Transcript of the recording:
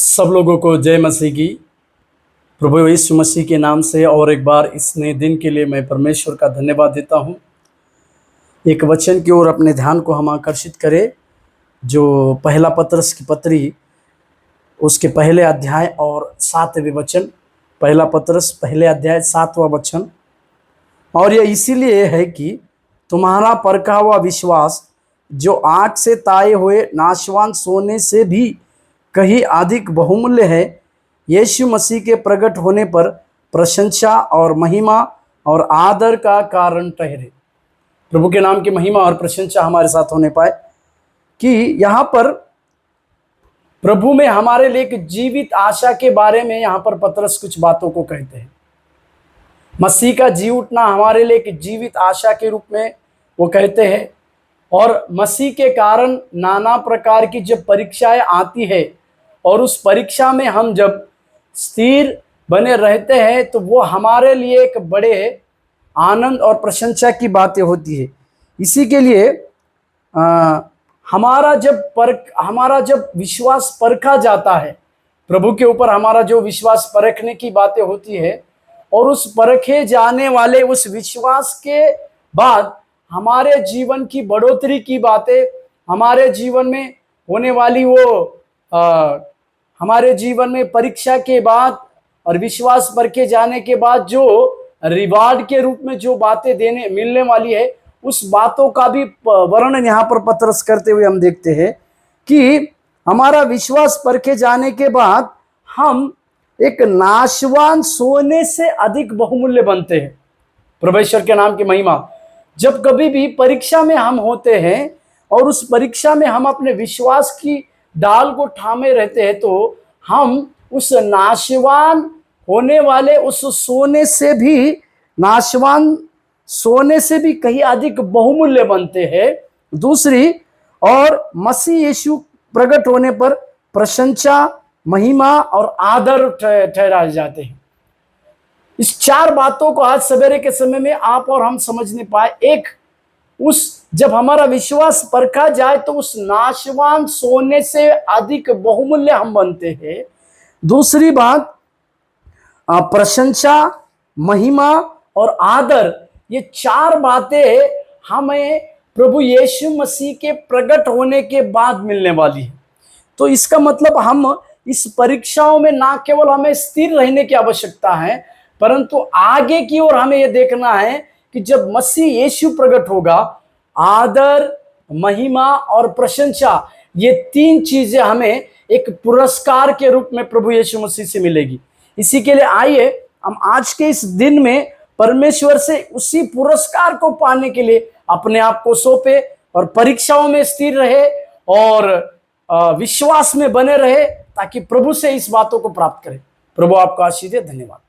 सब लोगों को जय मसीह की। प्रभु यीशु मसीह के नाम से और एक बार इस नए दिन के लिए मैं परमेश्वर का धन्यवाद देता हूं। एक वचन की ओर अपने ध्यान को हम आकर्षित करें, जो पहला पतरस की पत्री उसके पहले अध्याय और 7वें वचन। पहला पतरस पहले अध्याय 7वां वचन। और यह इसीलिए है कि तुम्हारा परखा हुआ विश्वास, जो आग से ताए हुए नाशवान सोने से भी कहीं अधिक बहुमूल्य है, यीशु मसीह के प्रकट होने पर प्रशंसा और महिमा और आदर का कारण ठहरे। प्रभु के नाम की महिमा और प्रशंसा हमारे साथ होने पाए कि यहाँ पर प्रभु में हमारे लिए एक जीवित आशा के बारे में यहाँ पर पतरस कुछ बातों को कहते हैं। मसीह का जी उठना हमारे लिए एक जीवित आशा के रूप में वो कहते हैं। और मसीह के कारण नाना प्रकार की जब परीक्षाएं आती है और उस परीक्षा में हम जब स्थिर बने रहते हैं तो वो हमारे लिए एक बड़े आनंद और प्रशंसा की बातें होती है। इसी के लिए हमारा जब विश्वास परखा जाता है, प्रभु के ऊपर हमारा जो विश्वास परखने की बातें होती है, और उस परखे जाने वाले उस विश्वास के बाद हमारे जीवन की बढ़ोतरी की बातें, हमारे जीवन में होने वाली हमारे जीवन में परीक्षा के बाद और विश्वास परखे जाने के बाद जो रिवार्ड के रूप में जो बातें देने मिलने वाली है, उस बातों का भी वर्णन यहाँ पर पतरस करते हुए हम देखते हैं कि हमारा विश्वास परखे जाने के बाद हम एक नाशवान सोने से अधिक बहुमूल्य बनते हैं। परमेश्वर के नाम की महिमा। जब कभी भी परीक्षा में हम होते हैं और उस परीक्षा में हम अपने विश्वास की डाल को थामे रहते हैं, तो हम उस नाशवान होने वाले उस सोने से भी, नाशवान सोने से भी कहीं अधिक बहुमूल्य बनते हैं। दूसरी और मसीह यीशु प्रकट होने पर प्रशंसा, महिमा और आदर ठहराए जाते हैं। इस चार बातों को आज सवेरे के समय में आप और हम समझने पाए। एक, जब हमारा विश्वास परखा जाए तो उस नाशवान सोने से अधिक बहुमूल्य हम बनते हैं। दूसरी बात, प्रशंसा, महिमा और आदर, ये चार बातें हमें प्रभु यीशु मसीह के प्रकट होने के बाद मिलने वाली है। तो इसका मतलब हम इस परीक्षाओं में ना केवल हमें स्थिर रहने की आवश्यकता है, परंतु आगे की ओर हमें यह देखना है कि जब मसीह यीशु प्रकट होगा, आदर, महिमा और प्रशंसा, ये तीन चीजें हमें एक पुरस्कार के रूप में प्रभु यीशु मसीह से मिलेगी। इसी के लिए आइए हम आज के इस दिन में परमेश्वर से उसी पुरस्कार को पाने के लिए अपने आप को सौंपे और परीक्षाओं में स्थिर रहे और विश्वास में बने रहे, ताकि प्रभु से इस बातों को प्राप्त करें। प्रभु आपको आशीष दे। धन्यवाद।